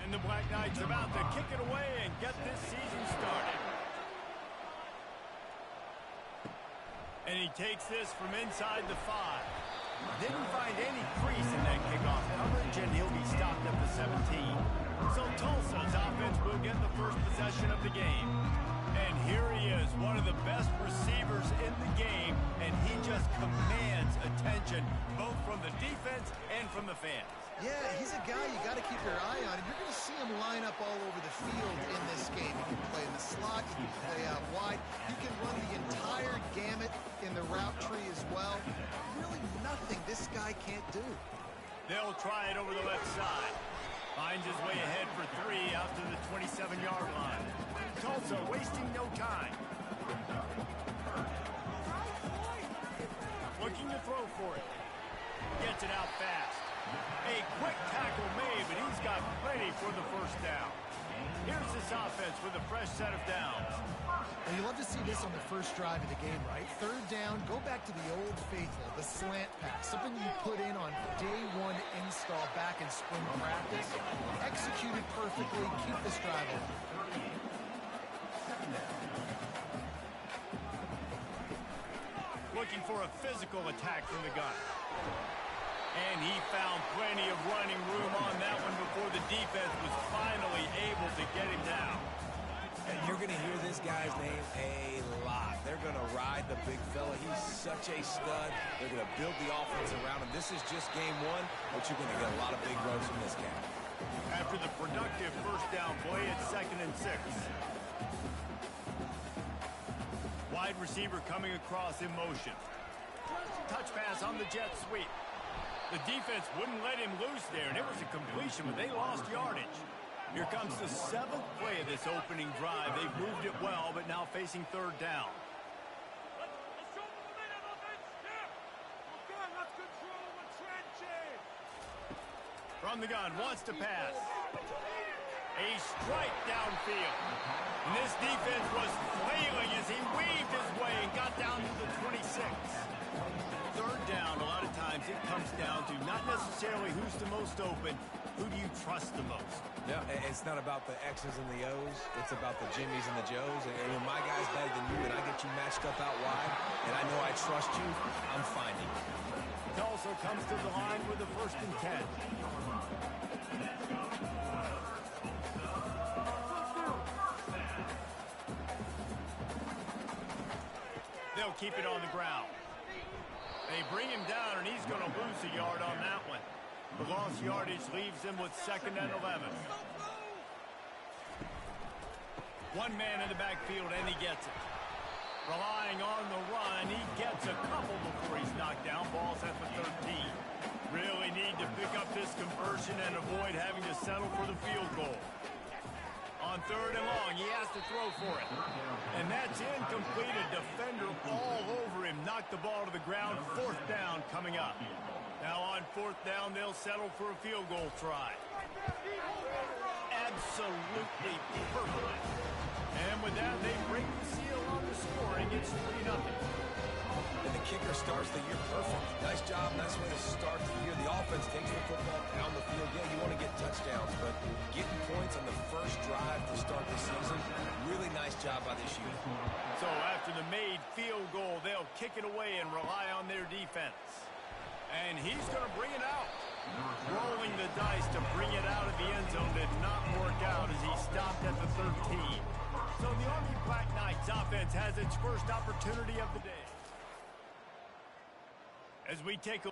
And the Black Knights about to kick it away and get this season started. And he takes this from inside the 5. Didn't find any crease in that kickoff coverage, and he'll be stopped at the 17. So Tulsa's offense will get the first possession of the game. And here he is, one of the best receivers in the game, and he just commands attention both from the defense and from the fans. Yeah, he's a guy you got to keep your eye on, and you're going to see him line up all over the field in this game. He can play in the slot, he can play out wide, he can run the entire gamut in the route tree as well. Really nothing this guy can't do. They'll try it over the left side. Finds his way ahead for 3 out to the 27-yard line. Tulsa wasting no time. Looking to throw for it. Gets it out fast. A quick tackle made, but he's got plenty for the first down. Here's this offense with a fresh set of downs. And you love to see this on the first drive of the game, right? Third down, go back to the old faithful, the slant pass, something you put in on day 1 install back in spring practice. Executed perfectly, keep this drive on. Looking for a physical attack from the gun. And he found plenty of running room on that one before the defense was finally able to get him down. And you're going to hear this guy's name a lot. They're going to ride the big fella. He's such a stud. They're going to build the offense around him. This is just game 1, but you're going to get a lot of big runs from this guy. After the productive first down play, it's 2nd and 6. Wide receiver coming across in motion. Touch pass on the jet sweep. The defense wouldn't let him loose there, and it was a completion, but they lost yardage. Here comes the 7th play of this opening drive. They've moved it well, but now facing 3rd down. From the gun, wants to pass. A strike downfield. And this defense was flailing as he weaved his way and got down to the 26. 3rd down, a lot of times it comes down to not necessarily who's the most open, who do you trust the most? Yeah, it's not about the X's and the O's. It's about the Jimmies and the Joes. And when my guy's better than you and I get you matched up out wide, and I know I trust you, I'm finding you. Tulsa comes to the line with a 1st and 10. They'll keep it on the ground. They bring him down, and he's going to lose a yard on that one. The lost yardage leaves him with 2nd and 11. One man in the backfield, and he gets it. Relying on the run, he gets a couple before he's knocked down. Ball's at the 13. Really need to pick up this conversion and avoid having to settle for the field goal. On 3rd and long, he has to throw for it. And that's incomplete. A defender all over him. Knocked the ball to the ground. 4th down coming up. Now on 4th down, they'll settle for a field goal try. Absolutely perfect. And with that, they break the seal on the scoring. It's 3-0. And the kicker starts the year perfect. Nice job, nice way to start the year. The offense takes the football down the field. Yeah, you want to get touchdowns, but getting points on the first drive to start the season, really nice job by this unit. So after the made field goal, they'll kick it away and rely on their defense. And he's going to bring it out. Rolling the dice to bring it out of the end zone did not work out as he stopped at the 13. So the Army Black Knights offense has its first opportunity of the day. As we take a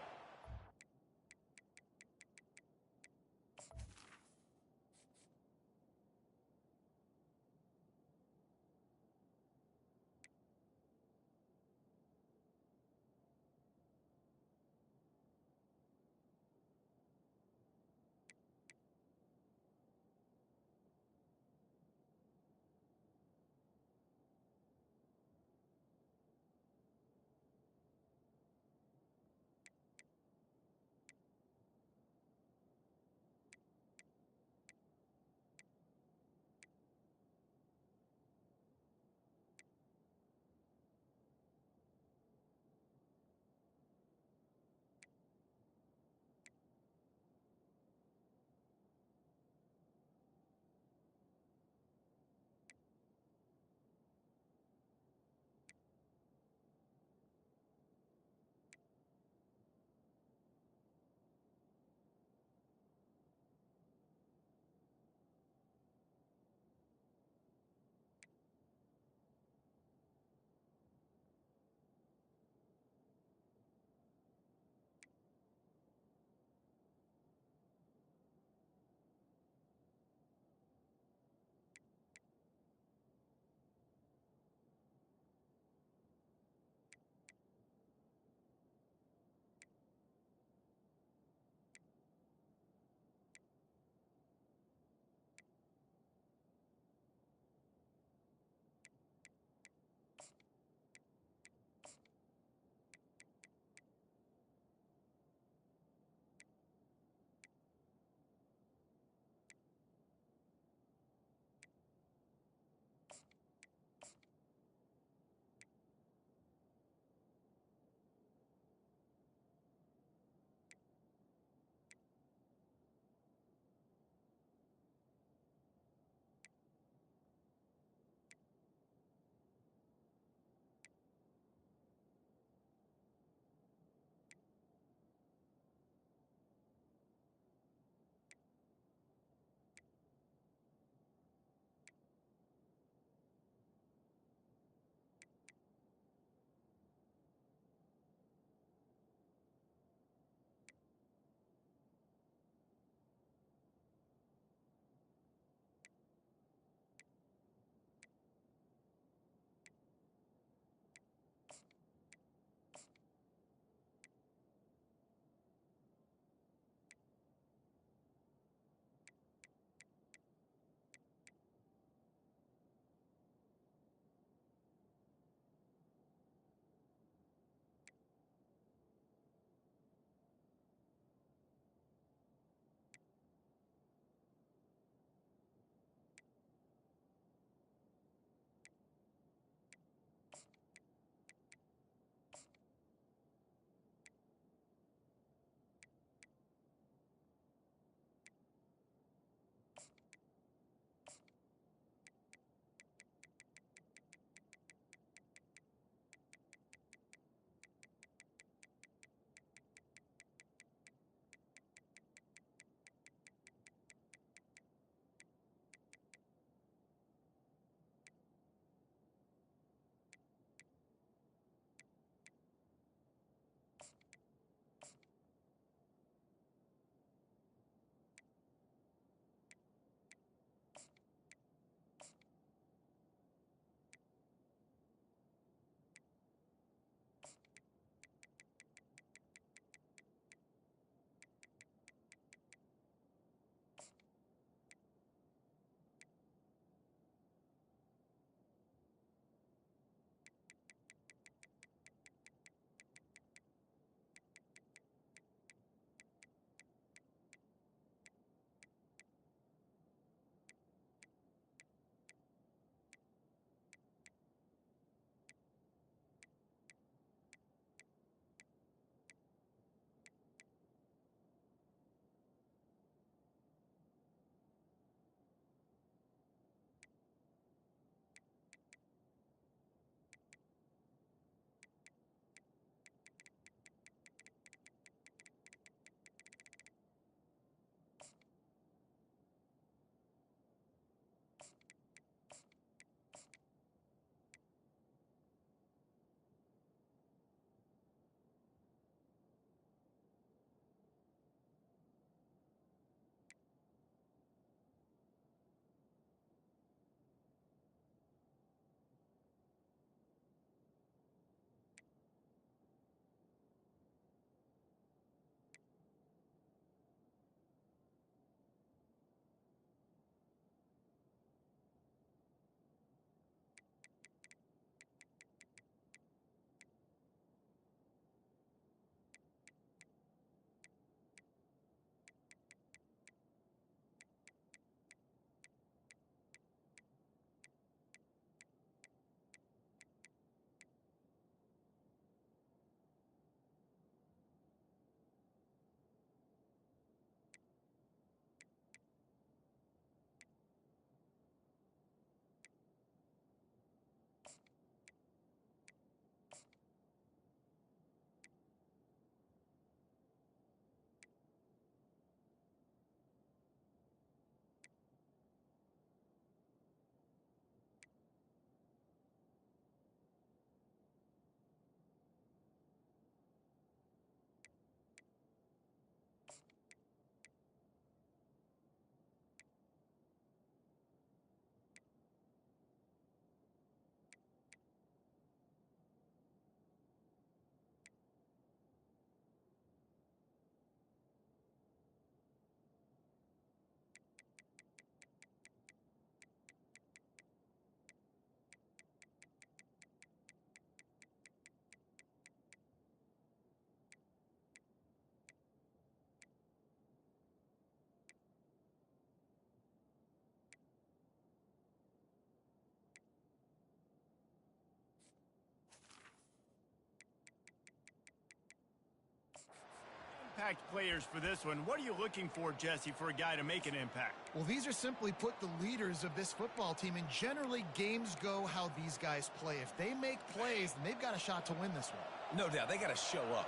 impact players for this one. What are you looking for, Jesse, for a guy to make an impact? Well, these are simply put the leaders of this football team, and generally games go how these guys play. If they make plays, then they've got a shot to win this one. No doubt, they got to show up.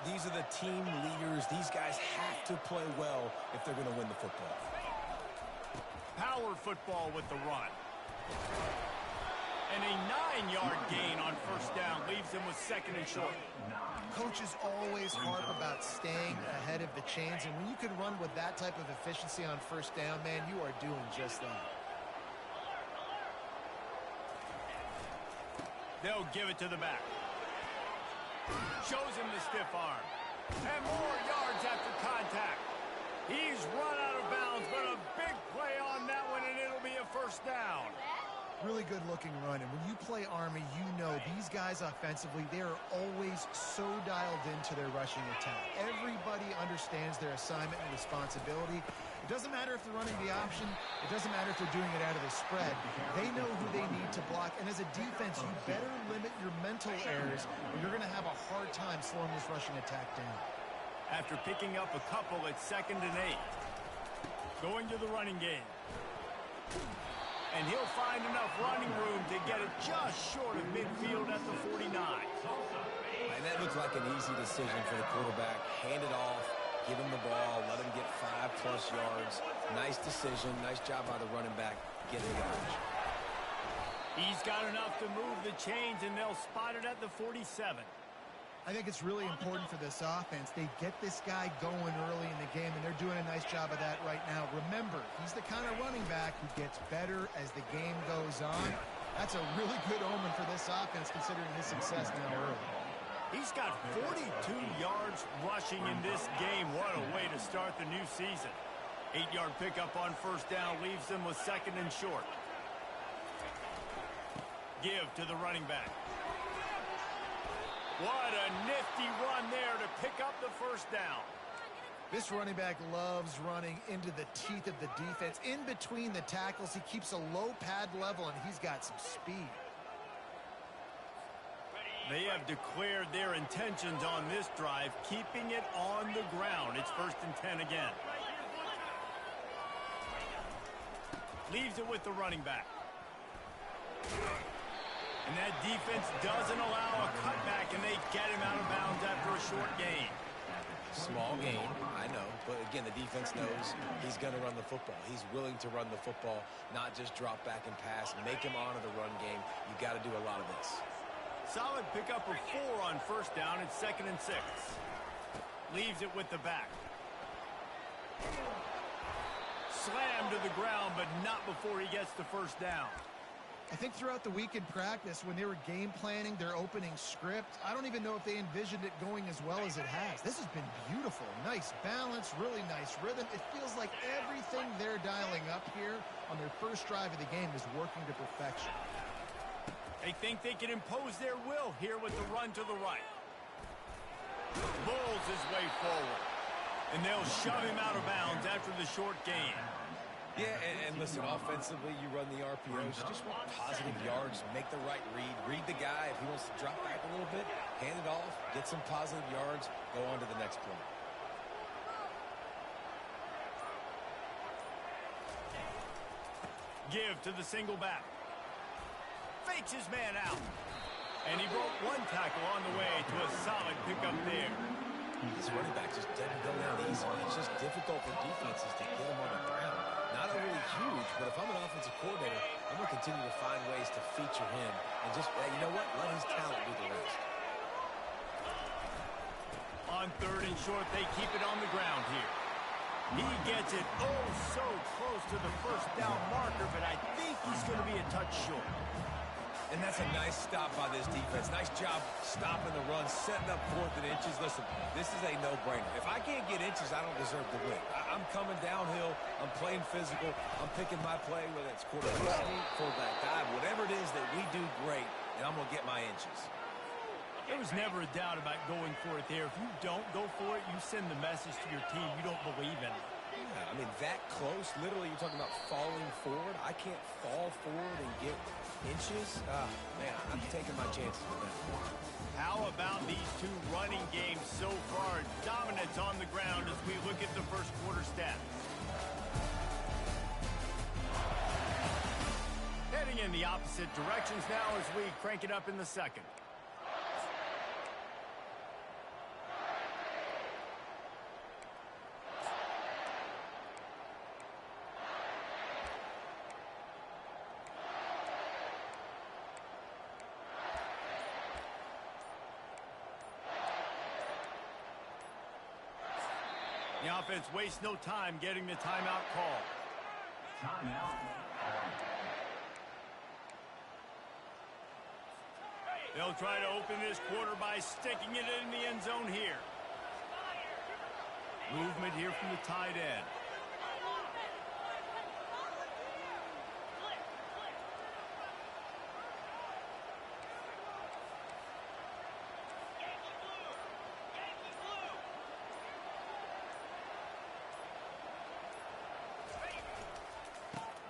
These are the team leaders. These guys have to play well if they're going to win the football. Power football with the run. And a 9-yard gain on first down leaves them with second and short. Coaches always harp about staying ahead of the chains, and when you can run with that type of efficiency on first down, man, you are doing just that. They'll give it to the back. Shows him the stiff arm. And more yards after contact. He's run out of bounds, but a big play on that one, and it'll be a first down. Really good-looking run, and when you play Army, you know these guys offensively, they are always so dialed into their rushing attack. Everybody understands their assignment and responsibility. It doesn't matter if they're running the option. It doesn't matter if they're doing it out of the spread. They know who they need to block, and as a defense, you better limit your mental errors, or you're going to have a hard time slowing this rushing attack down. After picking up a couple at 2nd and 8. Going to the running game. And he'll find enough running room to get it just short of midfield at the 49. And that looks like an easy decision for the quarterback. Hand it off, give him the ball, let him get 5+ yards. Nice decision. Nice job by the running back getting it out. He's got enough to move the chains, and they'll spot it at the 47. I think it's really important for this offense. They get this guy going early in the game, and they're doing a nice job of that right now. Remember, he's the kind of running back who gets better as the game goes on. That's a really good omen for this offense, considering his success now early. He's got 42 yards rushing in this game. What a way to start the new season. 8-yard pickup on first down leaves them with second and short. Give to the running back. What a nifty run there to pick up the first down. This running back loves running into the teeth of the defense. In between the tackles, he keeps a low pad level, and he's got some speed. They have declared their intentions on this drive, keeping it on the ground. It's 1st and 10 again. Leaves it with the running back. And that defense doesn't allow a cutback, and they get him out of bounds after a short gain. Small gain, I know. But again, the defense knows he's going to run the football. He's willing to run the football, not just drop back and pass. Make him honor the run game. You got to do a lot of this. Solid pickup of 4 on first down. It's 2nd and 6. Leaves it with the back. Slammed to the ground, but not before he gets the first down. I think throughout the week in practice, when they were game planning their opening script, I don't even know if they envisioned it going as well as it has. This has been beautiful. Nice balance, really nice rhythm. It feels like everything they're dialing up here on their first drive of the game is working to perfection. They think they can impose their will here with the run to the right. Bulls his way forward. And they'll shove him out of bounds after the short gain. Yeah, and listen, offensively, you run the RPOs. You just want positive yards, make the right read. Read the guy. If he wants to drop back a little bit, hand it off, get some positive yards, go on to the next play. Give to the single back. Fakes his man out. And he broke one tackle on the way to a solid pickup there. This running back just doesn't go down easy. It's just difficult for defenses to get him on the ground. Not overly huge, but if I'm an offensive coordinator, I'm going to continue to find ways to feature him and just, you know what, let his talent do the rest. On 3rd and short, they keep it on the ground here. He gets it so close to the first down marker, but I think he's going to be a touch short. And that's a nice stop by this defense. Nice job stopping the run, setting up 4th and inches. Listen, this is a no-brainer. If I can't get inches, I don't deserve to win. I'm coming downhill. I'm playing physical. I'm picking my play, whether it's quarterback sneak, fullback dive, whatever it is that we do great, and I'm going to get my inches. There was never a doubt about going for it there. If you don't go for it, you send the message to your team you don't believe in it. Yeah, I mean, that close, literally, you're talking about falling forward. I can't fall forward and get inches. Man, I'm taking my chances with that. How about these two running games so far. Dominance on the ground as we look at the first quarter stats. Heading in the opposite directions now as we crank it up in the second. The offense wastes no time getting the timeout call. Timeout. They'll try to open this quarter by sticking it in the end zone here. Movement here from the tight end.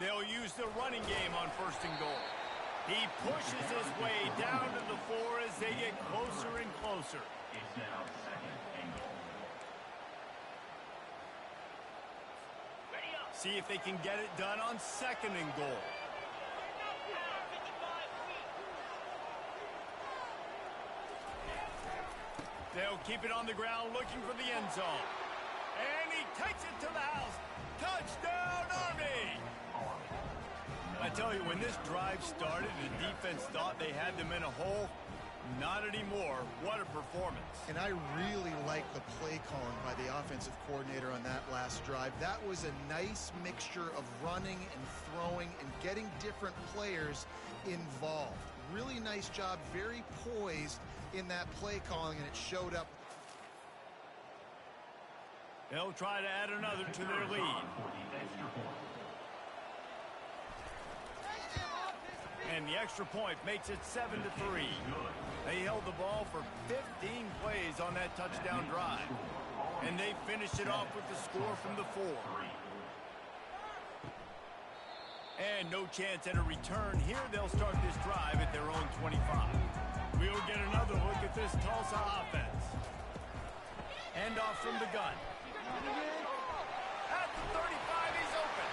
They'll use the running game on first and goal. He pushes his way down to the 4 as they get closer and closer. It's now second and goal. See if they can get it done on second and goal. They'll keep it on the ground looking for the end zone. And he takes it to the house. Touchdown, Army! I tell you, when this drive started, the defense thought they had them in a hole. Not anymore. What a performance. And I really like the play calling by the offensive coordinator on that last drive. That was a nice mixture of running and throwing and getting different players involved. Really nice job, very poised in that play calling, and it showed up. They'll try to add another to their lead. And the extra point makes it 7-3. They held the ball for 15 plays on that touchdown drive. And they finished it off with the score from the 4. And no chance at a return here. They'll start this drive at their own 25. We'll get another look at this Tulsa offense. Handoff from the gun. At the 35, he's open.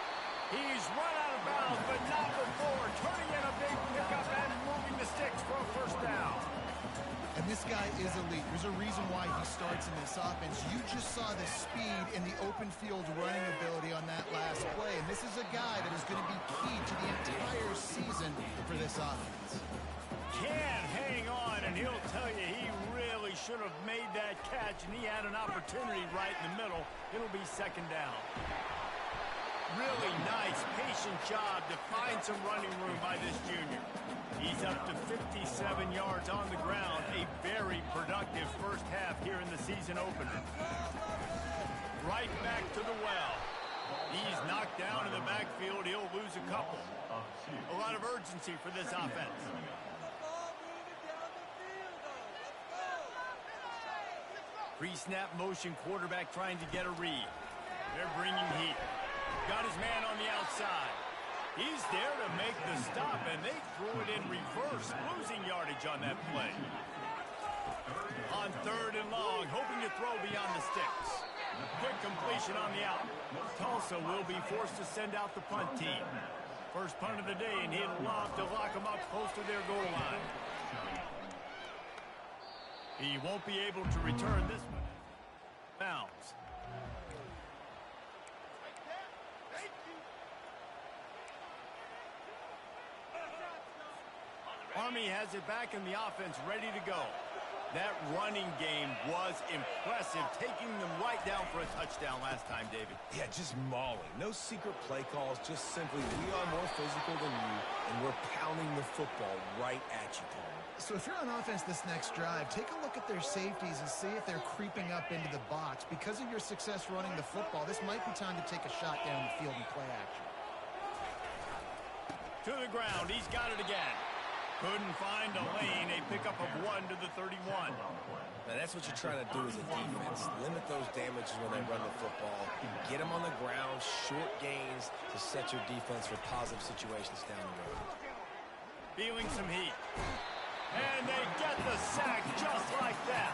He's run out of bounds, but not before turning in a big pickup and moving the sticks for a first down. And this guy is elite. There's a reason why he starts in this offense. You just saw the speed and the open field running ability on that last play. And this is a guy that is going to be key to the entire season for this offense. Can't hang on, and he'll tell you he really should have made that catch, and he had an opportunity right in the middle. It'll be second down. Really nice, patient job to find some running room by this junior. He's up to 57 yards on the ground. A very productive first half here in the season opener. Right back to the well. He's knocked down in the backfield. He'll lose a couple. A lot of urgency for this offense. Pre-snap motion quarterback trying to get a read. They're bringing heat. Got his man on the outside. He's there to make the stop, and they threw it in reverse, losing yardage on that play. On third and long, hoping to throw beyond the sticks. Quick completion on the out. Tulsa will be forced to send out the punt team. First punt of the day, and he'd love to lock them up close to their goal line. He won't be able to return this one. Bounds. Army has it back in the offense, ready to go. That running game was impressive, taking them right down for a touchdown last time, David. Yeah, just mauling. No secret play calls, just simply we are more physical than you, and we're pounding the football right at you, Paul. So if you're on offense this next drive, take a look at their safeties and see if they're creeping up into the box. Because of your success running the football, this might be time to take a shot down the field and play action. To the ground, he's got it again. Couldn't find a lane, a pickup of 1 to the 31. Now that's what you're trying to do as a defense. Limit those damages when they run the football. Get them on the ground, short gains to set your defense for positive situations down the road. Feeling some heat. And they get the sack just like that.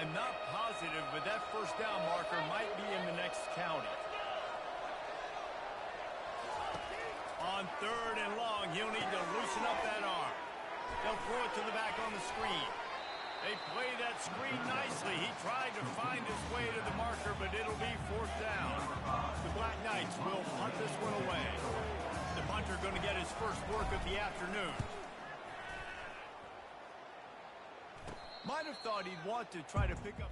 I'm not positive, but that first down marker might be in the next county. On 3rd and long, he'll need to loosen up that arm. They'll throw it to the back on the screen. They play that screen nicely. He tried to find his way to the marker, but it'll be 4th down. The Black Knights will punt this one away. The punter going to get his first work of the afternoon. Might have thought he'd want to try to pick up.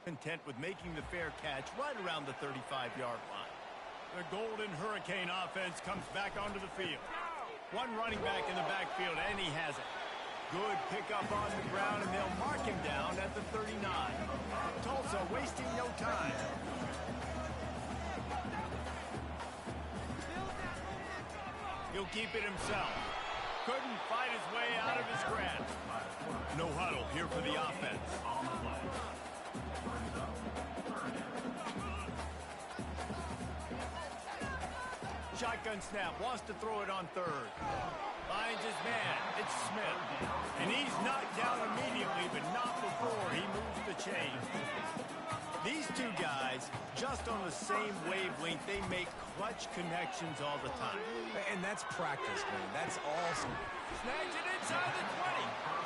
Content with making the fair catch right around the 35-yard line. The Golden Hurricane offense comes back onto the field. One running back in the backfield, and he has it. Good pickup on the ground, and they'll mark him down at the 39. Tulsa wasting no time. He'll keep it himself. Couldn't fight his way out of his grasp. No huddle here for the offense. Shotgun snap, wants to throw it on 3rd. Finds his man, it's Smith. And he's knocked down immediately, but not before he moves the chain. These two guys, just on the same wavelength, they make clutch connections all the time. And that's practice, man. That's awesome. Snags it inside the 20.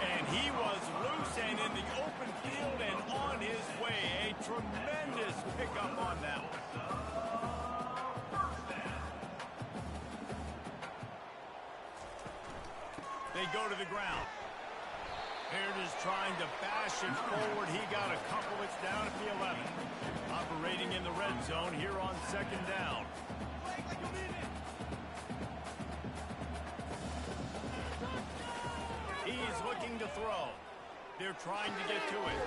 And he was loose and in the open field and on his way. A tremendous pickup on that one. They go to the ground. Baird is trying to bash it forward. He got a couple. It's down at the 11. Operating in the red zone here on 2nd down. He's looking to throw. They're trying to get to it.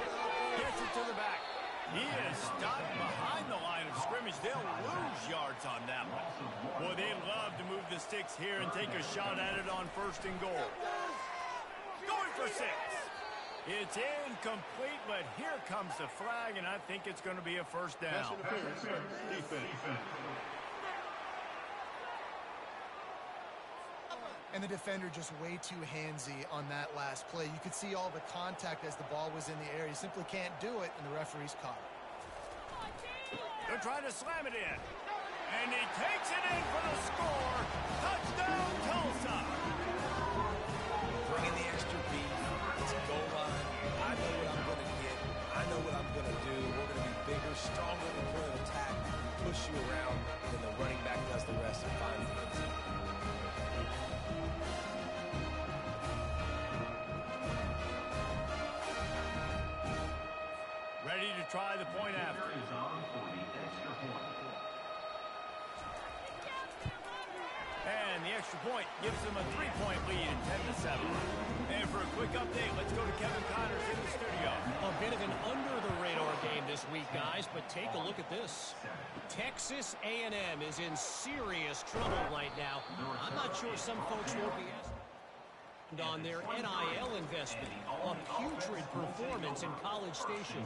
Gets it to the back. He is stopped behind the line of scrimmage. They'll lose yards on that one. Boy, they love to move the sticks here and take a shot at it on 1st and goal. Going for 6. It's incomplete, but here comes the flag, and I think it's going to be a 1st down. And the defender just way too handsy on that last play. You could see all the contact as the ball was in the air. You simply can't do it, and the referee's caught it. They're trying to slam it in. And he takes it in for the score. Touchdown, Tulsa. Bring in the extra beat. It's a goal line. I know what I'm going to get. I know what I'm going to do. We're going to be bigger, stronger than point of attack, push you around, and then the running back does the rest and finds the end zone. Ready to try the point after. And the extra point gives them a 3-point lead at 10-7. And for a quick update, let's go to Kevin Connors in the studio. A bit of an under-the-radar game this week, guys, but take a look at this. Texas A&M is in serious trouble right now. I'm not sure some folks won't be as on their NIL investment. A putrid performance in College Station.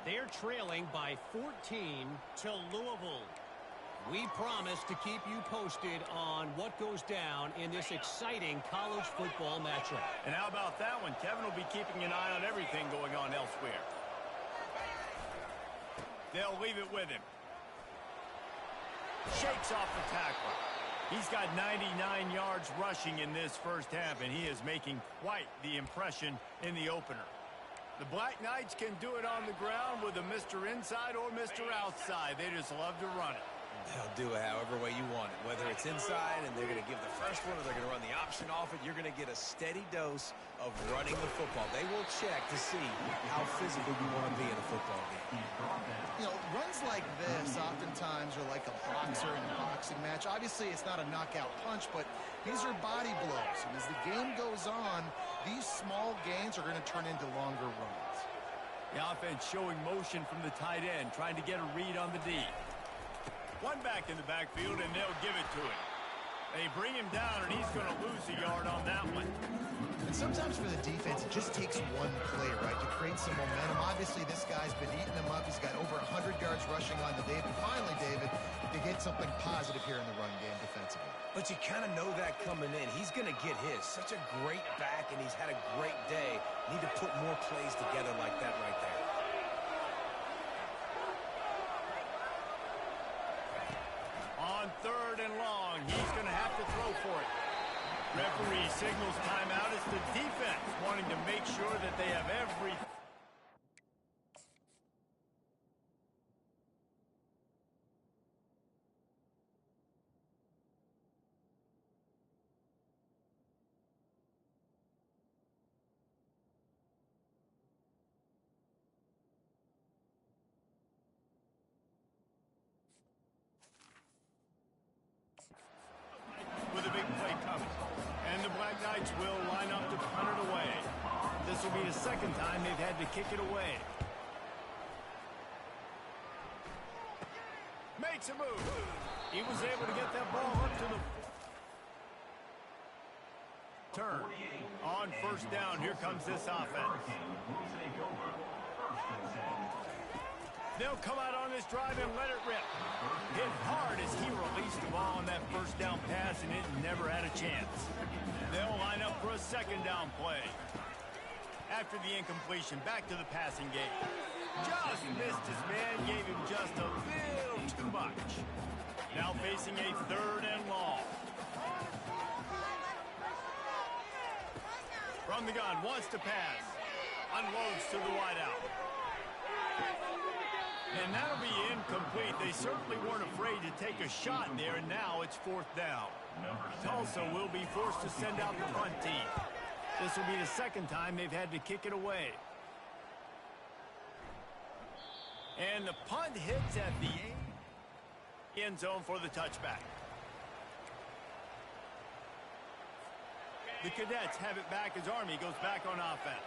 They're trailing by 14 to Louisville. We promise to keep you posted on what goes down in this exciting college football matchup. And how about that one? Kevin will be keeping an eye on everything going on elsewhere. They'll leave it with him. Shakes off the tackle. He's got 99 yards rushing in this first half, and he is making quite the impression in the opener. The Black Knights can do it on the ground with a Mr. Inside or Mr. Outside. They just love to run it. They'll do it however way you want it. Whether it's inside and they're going to give the first one or they're going to run the option off it, you're going to get a steady dose of running the football. They will check to see how physical you want to be in a football game. You know, runs like this oftentimes are like a boxer in a boxing match. Obviously, it's not a knockout punch, but these are body blows. And as the game goes on, these small gains are going to turn into longer runs. The offense showing motion from the tight end, trying to get a read on the D. One back in the backfield, and they'll give it to him. They bring him down, and he's going to lose a yard on that one. And sometimes for the defense, it just takes one play, right, to create some momentum. Obviously, this guy's been eating them up. He's got over 100 yards rushing on the day. But finally, David, they get something positive here in the run game defensively. But you kind of know that coming in. He's going to get his. Such a great back, and he's had a great day. Need to put more plays together like that right there. On 3rd and long, he's going to have to throw for it. Referee signals timeout. It's the defense wanting to make sure that they have every... with a big play coming. And the Black Knights will line up to punt it away. This will be the second time they've had to kick it away. Makes a move. He was able to get that ball up to the... turn. On 1st down, here comes this offense. They'll come out on this drive and let it rip. Hit hard as he released the ball on that 1st down pass, and it never had a chance. They'll line up for a 2nd down play. After the incompletion, back to the passing game. Just missed his man, gave him just a little too much. Now facing a 3rd and long. From the gun, wants to pass. Unloads to the wideout. And that'll be incomplete. They certainly weren't afraid to take a shot there, and now it's 4th down. Tulsa will be forced to send out the punt team. This will be the 2nd time they've had to kick it away. And the punt hits at the end zone for the touchback. The Cadets have it back as Army goes back on offense.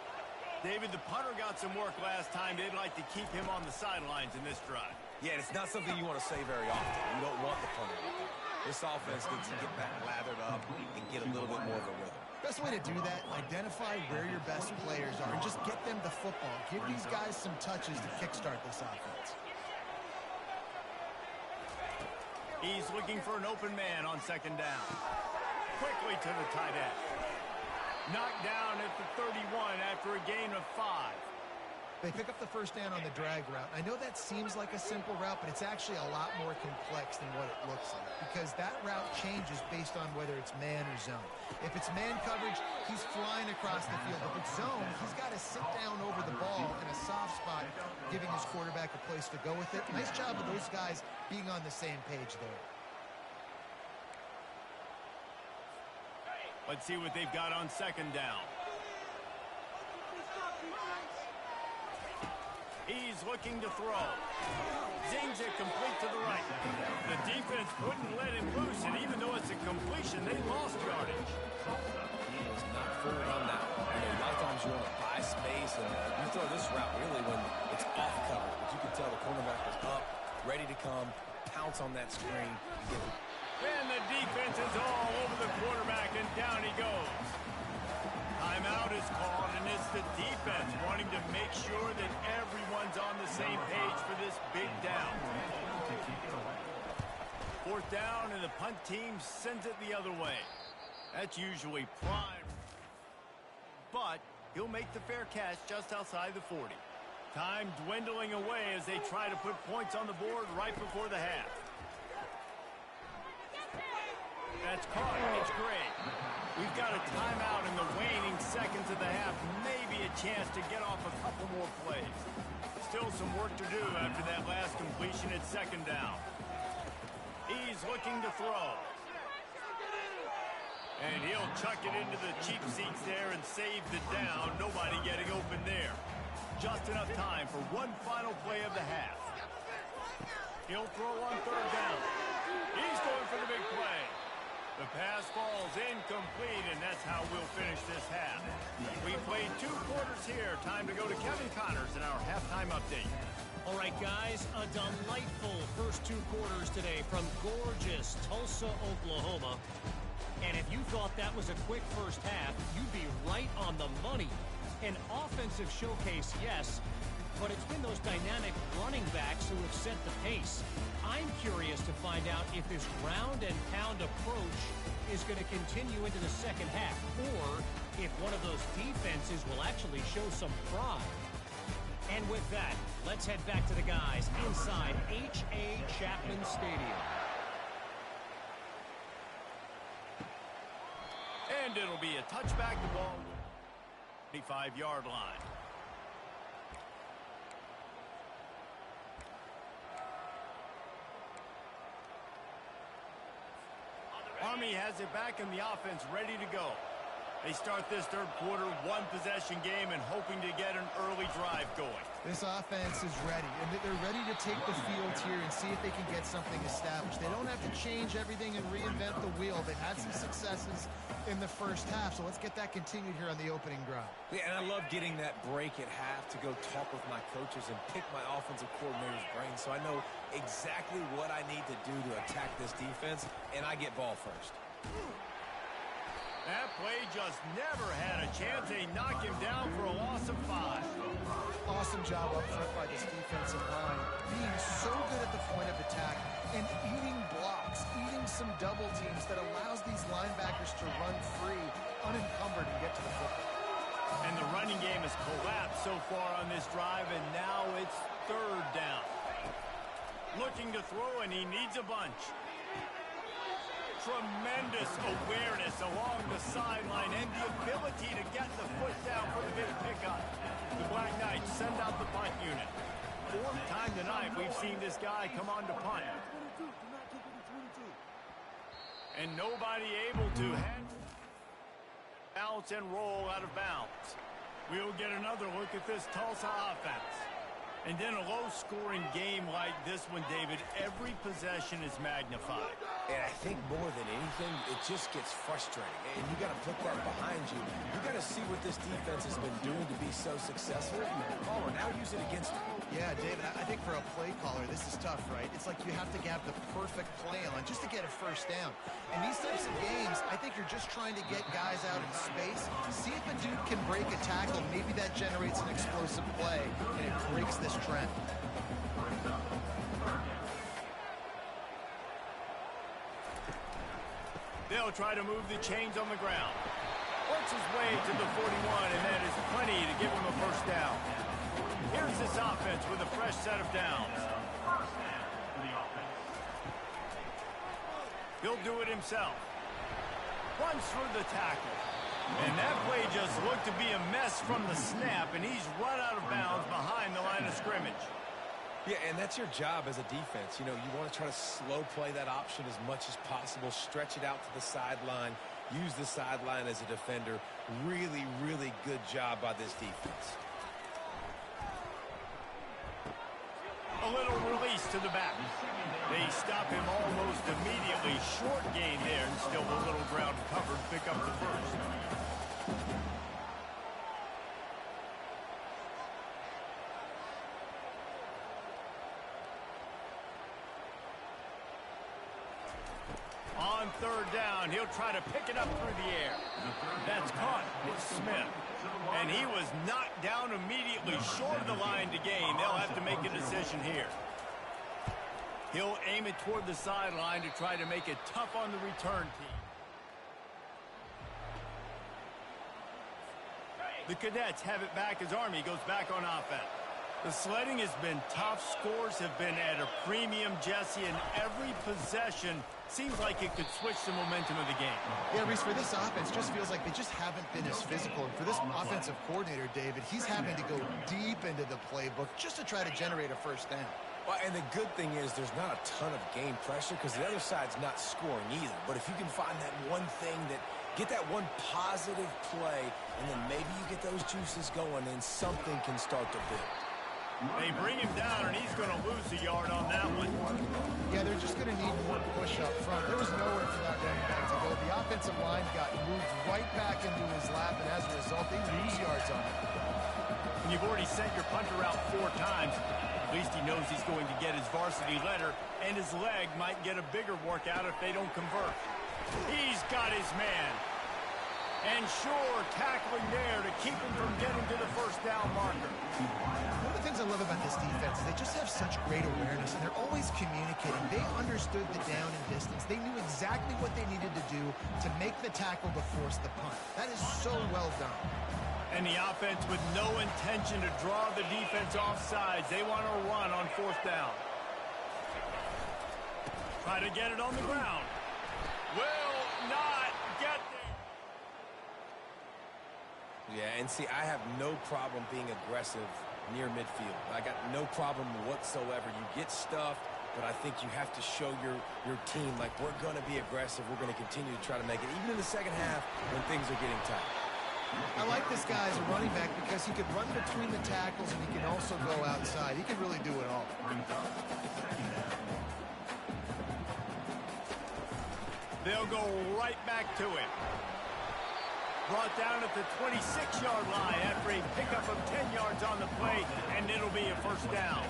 David, the punter got some work last time. They'd like to keep him on the sidelines in this drive. Yeah, it's not something you want to say very often. You don't want the punter. This offense needs to get back lathered up and get a little bit more of a rhythm. Best way to do that, identify where your best players are and just get them the football. Give these guys some touches to kickstart this offense. He's looking for an open man on 2nd down. Quickly to the tight end. Knocked down at the 31 after a gain of 5. They pick up the 1st down on the drag route. I know that seems like a simple route, but it's actually a lot more complex than what it looks like because that route changes based on whether it's man or zone. If it's man coverage, he's flying across the field. If it's zone, he's got to sit down over the ball in a soft spot, giving his quarterback a place to go with it. Nice job of those guys being on the same page there. Let's see what they've got on 2nd down. He's looking to throw. Zings it complete to the right. The defense wouldn't let him loose, and even though it's a completion, they lost yardage. He was not forward on that one. A lot of times you want to buy space, and you throw this route really when it's off cover. But you can tell the cornerback was up, ready to come, pounce on that screen. And the defense is all over the quarterback, and down he goes. Timeout is called, and it's the defense wanting to make sure that everyone's on the same page for this big down. 4th down, and the punt team sends it the other way. That's usually prime. But he'll make the fair catch just outside the 40. Time dwindling away as they try to put points on the board right before the half. That's caught. It's great. We've got a timeout in the waning seconds of the half. Maybe a chance to get off a couple more plays. Still some work to do after that last completion at 2nd down. He's looking to throw. And he'll chuck it into the cheap seats there and save the down. Nobody getting open there. Just enough time for one final play of the half. He'll throw on 3rd down. He's going for the big play. The pass falls incomplete, and that's how we'll finish this half. We played 2 quarters here. Time to go to Kevin Connors in our halftime update. All right, right, guys, a delightful first two quarters today from gorgeous Tulsa, Oklahoma. And if you thought that was a quick first half, you'd be right on the money. An offensive showcase, yes, but it's been those dynamic running backs who have set the pace. I'm curious to find out if this ground and pound approach is going to continue into the second half, or if one of those defenses will actually show some pride. And with that, let's head back to the guys inside H.A. Chapman Stadium. And it'll be a touchback, the ball 25-yard line. Army has it back in the offense, ready to go. They start this third quarter, one-possession game, and hoping to get an early drive going. This offense is ready, and they're ready to take the field here and see if they can get something established. They don't have to change everything and reinvent the wheel. They've had some successes in the first half, so let's get that continued here on the opening drive. Yeah, and I love getting that break at half to go talk with my coaches and pick my offensive coordinator's brain so I know exactly what I need to do to attack this defense, and I get ball first. That play just never had a chance. They knock him down for a loss of 5. Awesome job up front by this defensive line. Being so good at the point of attack and eating blocks, eating some double teams that allows these linebackers to run free, unencumbered, and get to the football. And the running game has collapsed so far on this drive, and now it's third down. Looking to throw, and he needs a bunch. Tremendous awareness along the sideline and the ability to get the foot down for the big pickup. The Black Knights send out the punt unit. Fourth time tonight we've seen this guy come on to punt. And nobody able to bounce and roll out of bounds. We'll get another look at this Tulsa offense. And then a low-scoring game like this one, David, every possession is magnified. And I think more than anything, it just gets frustrating. And you got to put that behind you. You got to see what this defense has been doing to be so successful. Caller, now use it against them. Yeah, David, I think for a play caller, this is tough, right? It's like you have to have the perfect play on just to get a first down. In these types of games, I think you're just trying to get guys out in space, see if a dude can break a tackle. Maybe that generates an explosive play, and it breaks this trend. They'll try to move the chains on the ground. Works his way to the 41, and that is plenty to give him a first down. Here's this offense with a fresh set of downs. He'll do it himself. Runs through the tackle. And that play just looked to be a mess from the snap, and he's run out of bounds behind the line of scrimmage. Yeah, and that's your job as a defense. You know, you want to try to slow play that option as much as possible, stretch it out to the sideline, use the sideline as a defender. Really, really good job by this defense. A little release to the back. They stop him almost immediately. Short gain there, and still a little ground covered. Pick up the first. On third down, he'll try to pick it up through the air. That's caught. It's Smith. And he was knocked down immediately short of the line to gain. They'll have to make a decision here. He'll aim it toward the sideline to try to make it tough on the return team. The Cadets have it back as Army goes back on offense. The sledding has been tough. Scores have been at a premium, Jesse, and every possession seems like it could switch the momentum of the game. Yeah, Reese, for this offense, just feels like they just haven't been as physical. And for this offensive coordinator, David, he's having to go deep into the playbook just to try to generate a first down. Well, and the good thing is there's not a ton of game pressure because the other side's not scoring either. But if you can find that one thing that get that one positive play, and then maybe you get those juices going, and something can start to build. They bring him down, and he's going to lose a yard on that one. Yeah, they're just going to need more push up front. There was nowhere for that running back to go. The offensive line got moved right back into his lap, and as a result, they lose yards on it. And you've already sent your punter out 4 times. At least he knows he's going to get his varsity letter, and his leg might get a bigger workout if they don't convert. He's got his man. And sure, tackling there to keep him from getting to the first down marker. One of the things I love about this defense is they just have such great awareness, and they're always communicating. They understood the down and distance. They knew exactly what they needed to do to make the tackle to force the punt. That is so well done. And the offense with no intention to draw the defense off sides. They want to run on fourth down. Try to get it on the ground. Will not get there. Yeah, and see, I have no problem being aggressive near midfield. I got no problem whatsoever. You get stuffed, but I think you have to show your team, like, we're going to be aggressive. We're going to continue to try to make it, even in the second half when things are getting tight. I like this guy as a running back because he could run between the tackles and he can also go outside. He can really do it all. They'll go right back to him. Brought down at the 26-yard line after a pickup of 10 yards on the play, and it'll be a first down.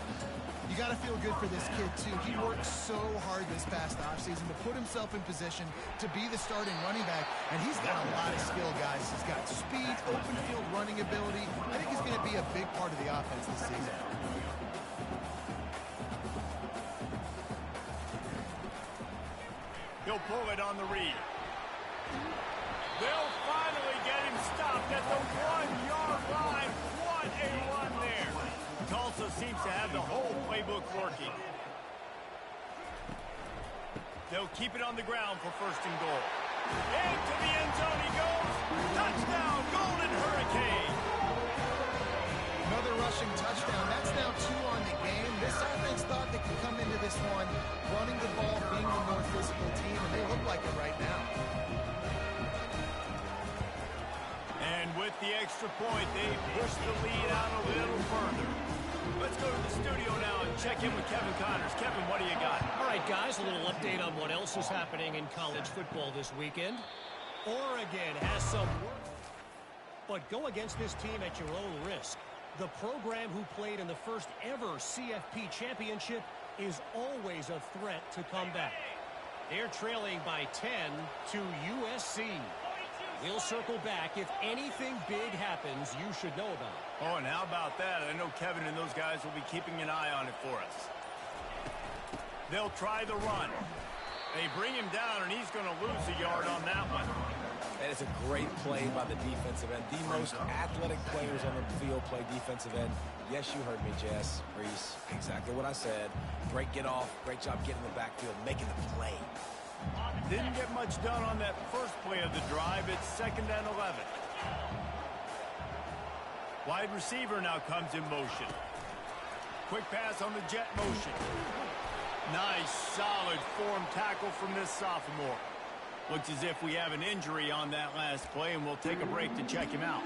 You got to feel good for this kid, too. He worked so hard this past offseason to put himself in position to be the starting running back, and he's got a lot of skill, guys. He's got speed, open field running ability. I think he's going to be a big part of the offense this season. He'll pull it on the read. They'll finally get him stopped at the 1-yard line. What a run there. Tulsa seems to have the whole playbook working. They'll keep it on the ground for first and goal. Into the end zone he goes. Touchdown, Golden Hurricane. Another rushing touchdown. That's now 2 on the game. This offense thought they could come into this one running the ball, being the more physical team, and they look like it right now. And with the extra point, they push the lead out a little further. Let's go to the studio now and check in with Kevin Connors. Kevin, what do you got? All right, guys, a little update on what else is happening in college football this weekend. Oregon has some work, but go against this team at your own risk. The program who played in the first ever CFP championship is always a threat to come back. They're trailing by 10 to USC. We'll circle back. If anything big happens, you should know about it. Oh, and how about that? I know Kevin and those guys will be keeping an eye on it for us. They'll try the run. They bring him down, and he's going to lose a yard on that one. That is a great play by the defensive end. The most athletic players on the field play defensive end. Yes, you heard me, Jess, Reese. Exactly what I said. Great get off. Great job getting the backfield, making the play. Didn't get much done on that first play of the drive. It's 2nd and 11. Wide receiver now comes in motion. Quick pass on the jet motion. Nice, solid form tackle from this sophomore. Looks as if we have an injury on that last play, and we'll take a break to check him out.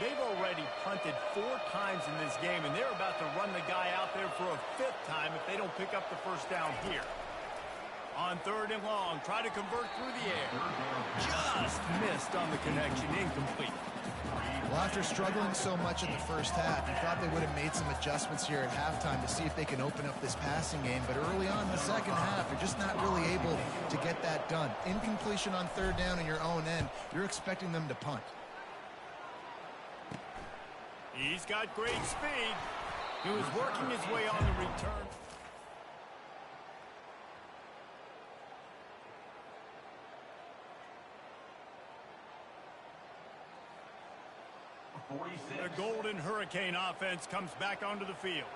They've already punted 4 times in this game, and they're about to run the guy out there for a 5th time if they don't pick up the first down here. On 3rd and long, try to convert through the air. Just missed on the connection, incomplete. Well, after struggling so much in the first half, you thought they would have made some adjustments here at halftime to see if they can open up this passing game. But early on in the second half, they're just not really able to get that done. Incompletion on 3rd down in your own end, you're expecting them to punt. He's got great speed. He was working his way on the return. The Golden Hurricane offense comes back onto the field.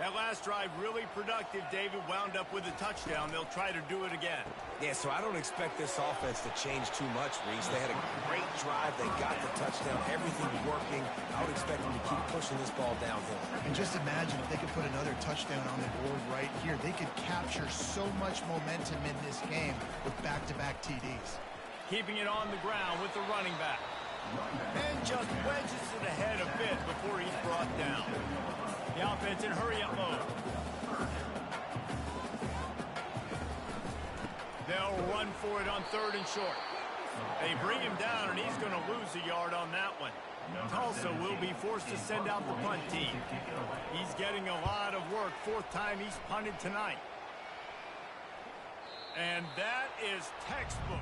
That last drive really productive. David wound up with a touchdown. They'll try to do it again. Yeah, so I don't expect this offense to change too much, Reese. They had a great drive. They got the touchdown. Everything's working. I would expect them to keep pushing this ball downhill. And just imagine if they could put another touchdown on the board right here. They could capture so much momentum in this game with back-to-back TDs. Keeping it on the ground with the running back. And just wedges it ahead a bit before he's brought down. The offense in hurry-up mode. They'll run for it on 3rd and short. They bring him down, and he's going to lose a yard on that one. Tulsa so we'll be forced to send out the punt team. He's getting a lot of work. Fourth time he's punted tonight. And that is textbook.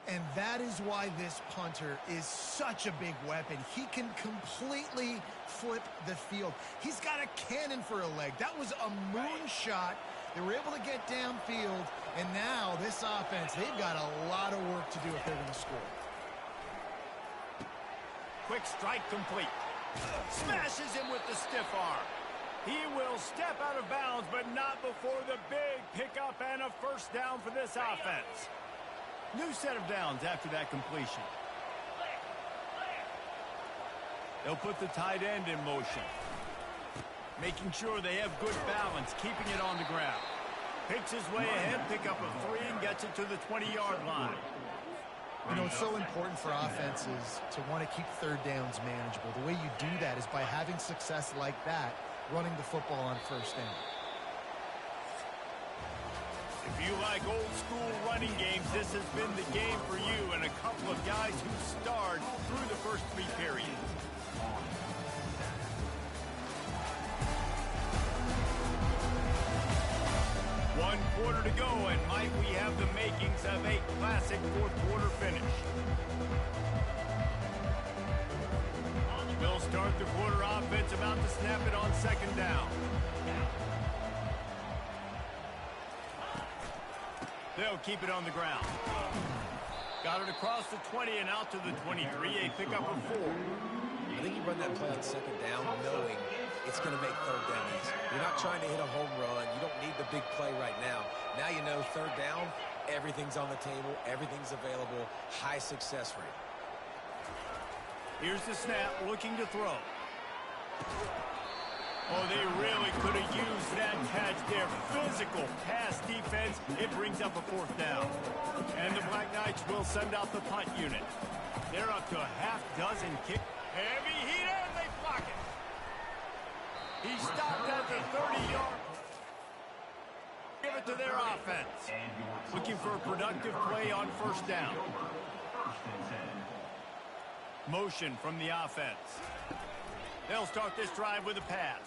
And that is why this punter is such a big weapon. He can completely flip the field. He's got a cannon for a leg. That was a moonshot. They were able to get downfield, and now this offense, they've got a lot of work to do if they're going to score. Quick strike complete. Smashes him with the stiff arm. He will step out of bounds, but not before the big pickup and a first down for this offense. New set of downs after that completion. They'll put the tight end in motion. Making sure they have good balance, keeping it on the ground. Picks his way ahead, pick up a 3, and gets it to the 20-yard line. You know, it's so important for offenses to want to keep third downs manageable. The way you do that is by having success like that, running the football on first down. If you like old-school running games, this has been the game for you and a couple of guys who starred through the first 3 periods. One quarter to go, and might we have the makings of a classic fourth-quarter finish. They'll start the quarter offense, about to snap it on second down. They'll keep it on the ground. Got it across the 20 and out to the 23. A pickup of 4. I think you run that play on second down knowing it's going to make third down easy. You're not trying to hit a home run. You don't need the big play right now. Now you know third down, everything's on the table, everything's available, high success rate. Here's the snap, looking to throw. Oh, they really could have used that catch there. Physical pass defense. It brings up a fourth down. And the Black Knights will send out the punt unit. They're up to a half-dozen kick. Heavy heat, and they block it. He stopped at the 30-yard. Give it to their offense. Looking for a productive play on first down. Motion from the offense. They'll start this drive with a pass.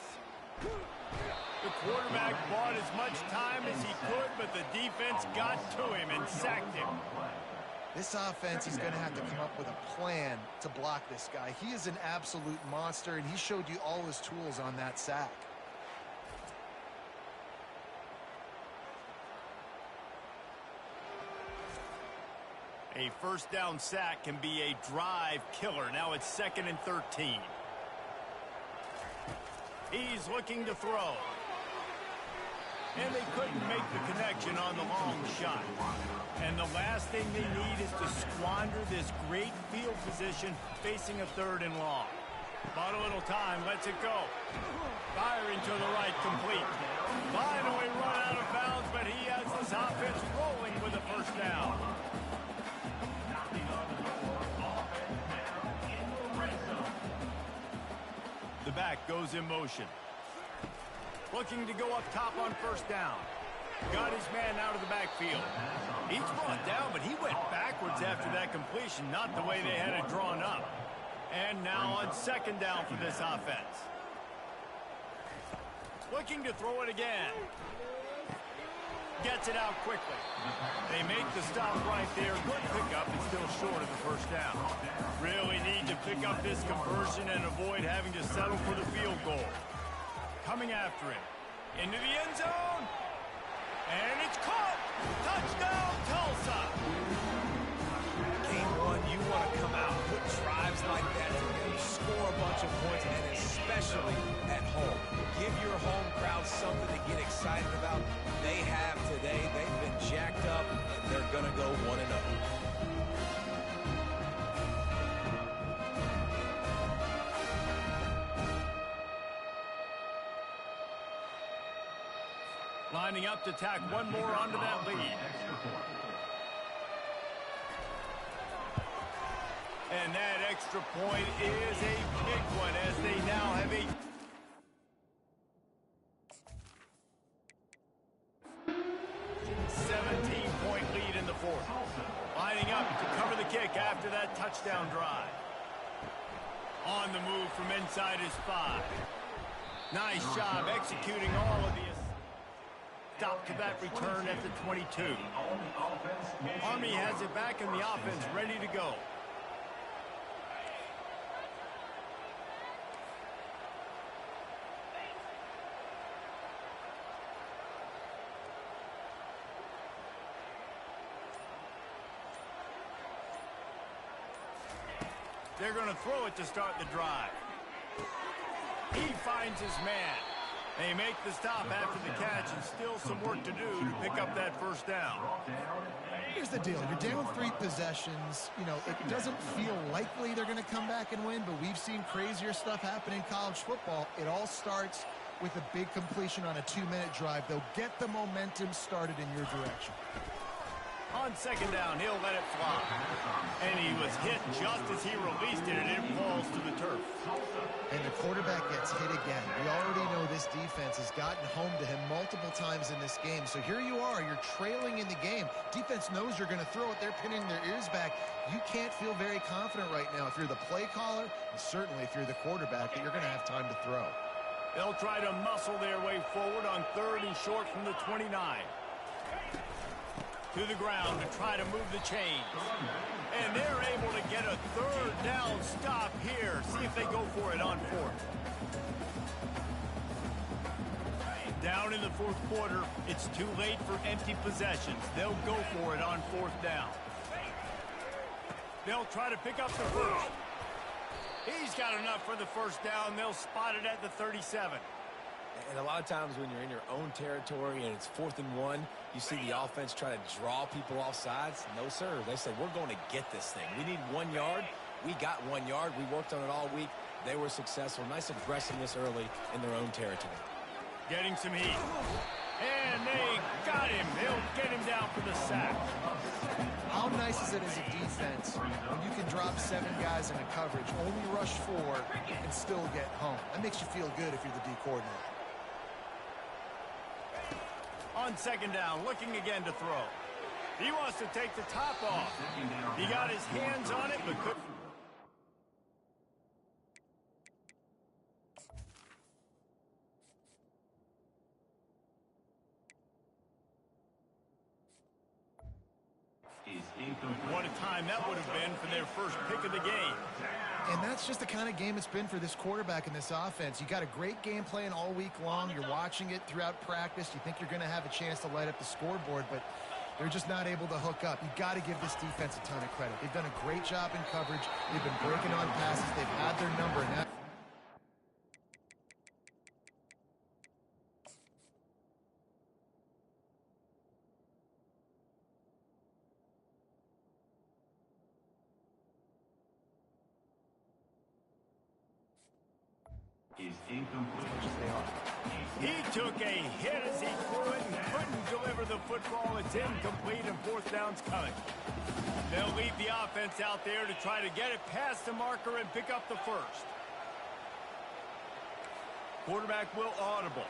The quarterback bought as much time as he could, but the defense got to him and sacked him. This offense is going to have to come up with a plan to block this guy. He is an absolute monster, and he showed you all his tools on that sack. A first down sack can be a drive killer. Now it's 2nd and 13. He's looking to throw. And they couldn't make the connection on the long shot. And the last thing they need is to squander this great field position facing a 3rd and long. Bought a little time, lets it go. Firing to the right, complete. Finally run out of bounds, but he has this offense rolling with a first down. The back goes in motion. Looking to go up top on first down. Got his man out of the backfield. He's brought down, but he went backwards after that completion, not the way they had it drawn up. And now on second down for this offense. Looking to throw it again. Gets it out quickly. They make the stop right there. Good pickup, and still short of the first down. Really need to pick up this conversion and avoid having to settle for the field goal. Coming after him. Into the end zone. And it's caught. Touchdown, Tulsa. Game 1, you want to come out, put drives like that together, score a bunch of points, and especially at home. Give your home crowd something to get excited about. They have today. They've been jacked up, and they're going to go 1-0. Lining up to tack one more onto that lead. And that extra point is a big one as they now have a 17-point lead in the fourth. lining up to cover the kick after that touchdown drive. On the move from inside his 5. Nice job executing all of the stop to that return at the 22. Army has it back in the offense, ready to go. They're going to throw it to start the drive. He finds his man. They make the stop after the catch, and still some work to do to pick up that first down. Here's the deal. You're down 3 possessions. You know, it doesn't feel likely they're going to come back and win, but we've seen crazier stuff happen in college football. It all starts with a big completion on a 2-minute drive. They'll get the momentum started in your direction. On second down, he'll let it fly. And he was hit just as he released it, and it falls to the turf. And the quarterback gets hit again. We already know this defense has gotten home to him multiple times in this game. So here you are, you're trailing in the game. Defense knows you're going to throw it. They're pinning their ears back. You can't feel very confident right now if you're the play caller, and certainly if you're the quarterback, that you're going to have time to throw. They'll try to muscle their way forward on 3rd and short from the 29. To the ground to try to move the chains. And they're able to get a 3rd down stop here. See if they go for it on 4th. Down in the 4th quarter, it's too late for empty possessions. They'll go for it on 4th down. They'll try to pick up the first. He's got enough for the first down. They'll spot it at the 37. And a lot of times when you're in your own territory and it's 4th and 1, you see the offense try to draw people off sides. No, sir. They said, we're going to get this thing. We need 1 yard. We got 1 yard. We worked on it all week. They were successful. Nice aggressiveness early in their own territory. Getting some heat. And they got him. They'll get him down for the sack. How nice is it as a defense when you can drop 7 guys in a coverage, only rush 4, and still get home? That makes you feel good if you're the D coordinator. On second down, looking again to throw. He wants to take the top off. He got his hands on it, but couldn't. What a time that would have been for their first pick of the game. And that's just the kind of game it's been for this quarterback and this offense. You got a great game plan all week long. You're watching it throughout practice. You think you're going to have a chance to light up the scoreboard, but they're just not able to hook up. You got to give this defense a ton of credit. They've done a great job in coverage. They've been breaking on passes. They've had their number. And that is incomplete. He took a hit as he threw it and couldn't deliver the football. It's incomplete and 4th down's coming. They'll leave the offense out there to try to get it past the marker and pick up the first. Quarterback will audible.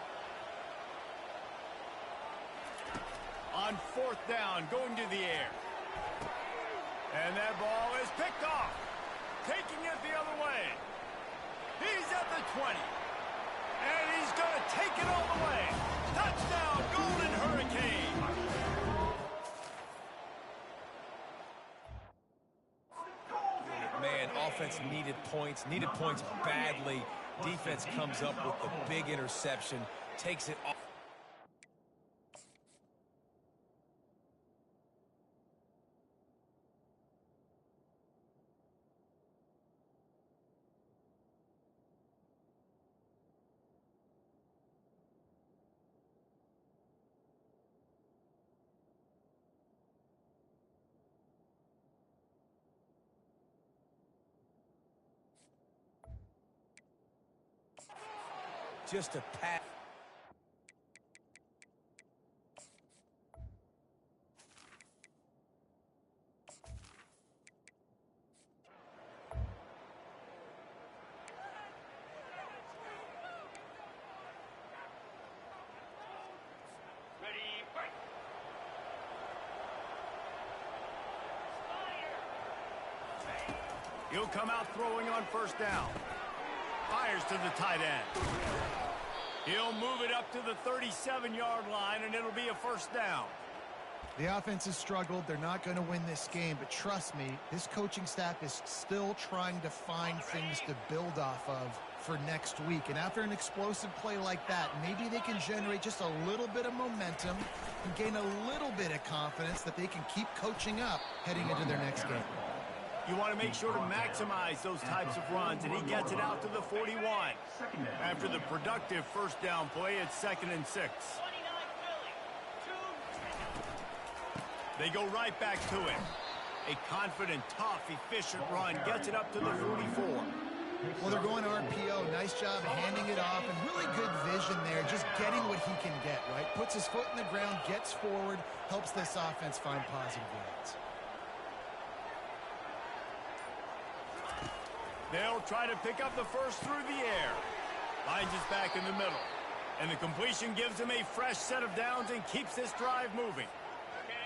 On 4th down, going to the air. And that ball is picked off. Taking it the other way. He's at the 20. And he's going to take it all the way. Touchdown, Golden Hurricane. Man, offense needed points badly. Defense comes up with the big interception, takes it off. Just a pass. He'll come out throwing on first down. Fires to the tight end. He'll move it up to the 37-yard line, and it'll be a first down. The offense has struggled. They're not going to win this game, but trust me, this coaching staff is still trying to find things to build off of for next week. And after an explosive play like that, maybe they can generate just a little bit of momentum and gain a little bit of confidence that they can keep coaching up heading into their next game. You want to make sure to maximize those types of runs, and he gets it out to the 41. After the productive first down play, it's 2nd and 6. They go right back to him. A confident, tough, efficient run gets it up to the 44. Well, they're going RPO. Nice job handing it off, and really good vision there, just getting what he can get, right? Puts his foot in the ground, gets forward, helps this offense find positive yards. They'll try to pick up the first through the air. Finds his back in the middle. And the completion gives him a fresh set of downs and keeps this drive moving.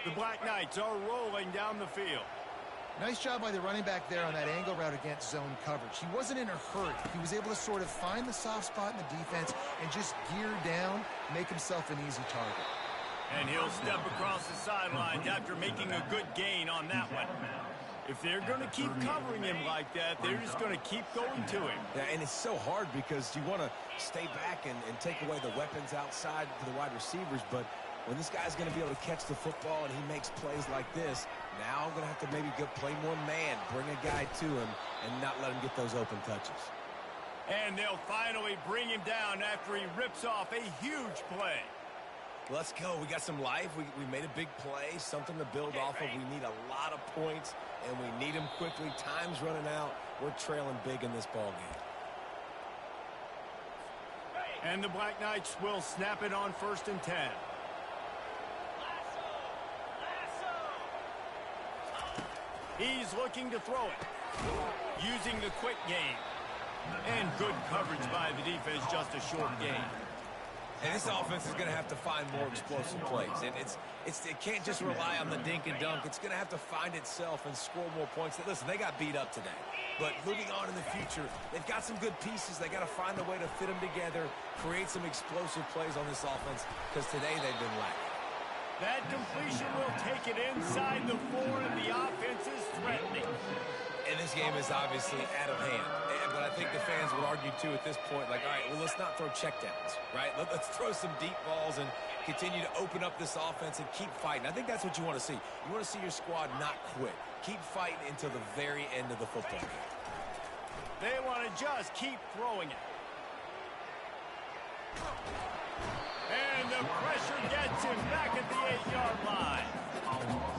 The Black Knights are rolling down the field. Nice job by the running back there on that angle route against zone coverage. He wasn't in a hurry. He was able to sort of find the soft spot in the defense and just gear down, make himself an easy target. And he'll step across the sidelines after making a good gain on that one. If they're going to keep covering him like that, they're just going to keep going to him. Yeah, and it's so hard because you want to stay back and take away the weapons outside for the wide receivers, but when this guy's going to be able to catch the football and he makes plays like this, now I'm going to have to maybe go play more man, bring a guy to him, and not let him get those open touches. And they'll finally bring him down after he rips off a huge play. Let's go. We got some life. We made a big play, something to build off of. We need a lot of points, and we need them quickly. Time's running out. We're trailing big in this ball game. And the Black Knights will snap it on 1st and 10. He's looking to throw it, using the quick game. And good coverage by the defense, just a short gain. And this offense is going to have to find more explosive plays. And it can't just rely on the dink and dunk. It's going to have to find itself and score more points. Listen, they got beat up today. But moving on in the future, they've got some good pieces. They got to find a way to fit them together, create some explosive plays on this offense, because today they've been lacking. That completion will take it inside the 4, and the offense is threatening. And this game is obviously out of hand. But I think the fans would argue, too, at this point, like, all right, well, let's not throw checkdowns, right? Let's throw some deep balls and continue to open up this offense and keep fighting. I think that's what you want to see. You want to see your squad not quit. Keep fighting until the very end of the football game. They want to just keep throwing it. And the pressure gets him back at the 8-yard line.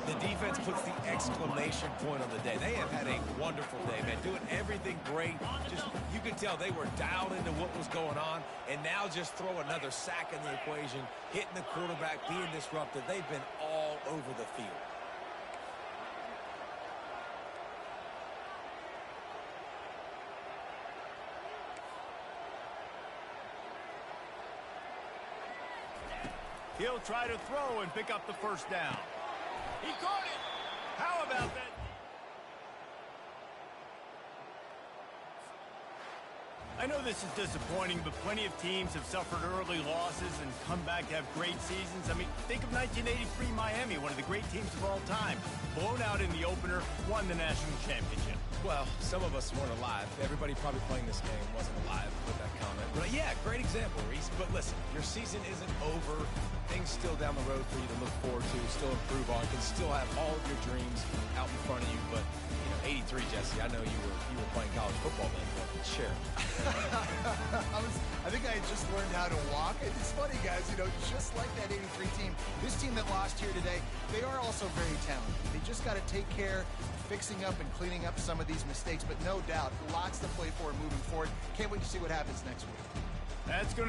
The defense puts the exclamation point on the day. They have had a wonderful day, man. Doing everything great. Just, you could tell they were dialed into what was going on. And now just throw another sack in the equation, hitting the quarterback, being disruptive. They've been all over the field. He'll try to throw and pick up the first down. He caught it. How about that? I know this is disappointing, but plenty of teams have suffered early losses and come back to have great seasons. I mean, think of 1983 Miami, one of the great teams of all time. Blown out in the opener, won the national championship. Well, some of us weren't alive. Everybody probably playing this game wasn't alive with that comment. But yeah, great example, Reese. But listen, your season isn't over. Things still down the road for you to look forward to, still improve on. You can still have all of your dreams out in front of you. But, you know, 83, Jesse, I know you were playing college football then, but sure. I think I had just learned how to walk. It's funny, guys, you know, just like that 83 team, this team that lost here today, they are also very talented. They just got to take care of fixing up and cleaning up some of these mistakes, but no doubt, lots to play for moving forward. Can't wait to see what happens next week. That's going to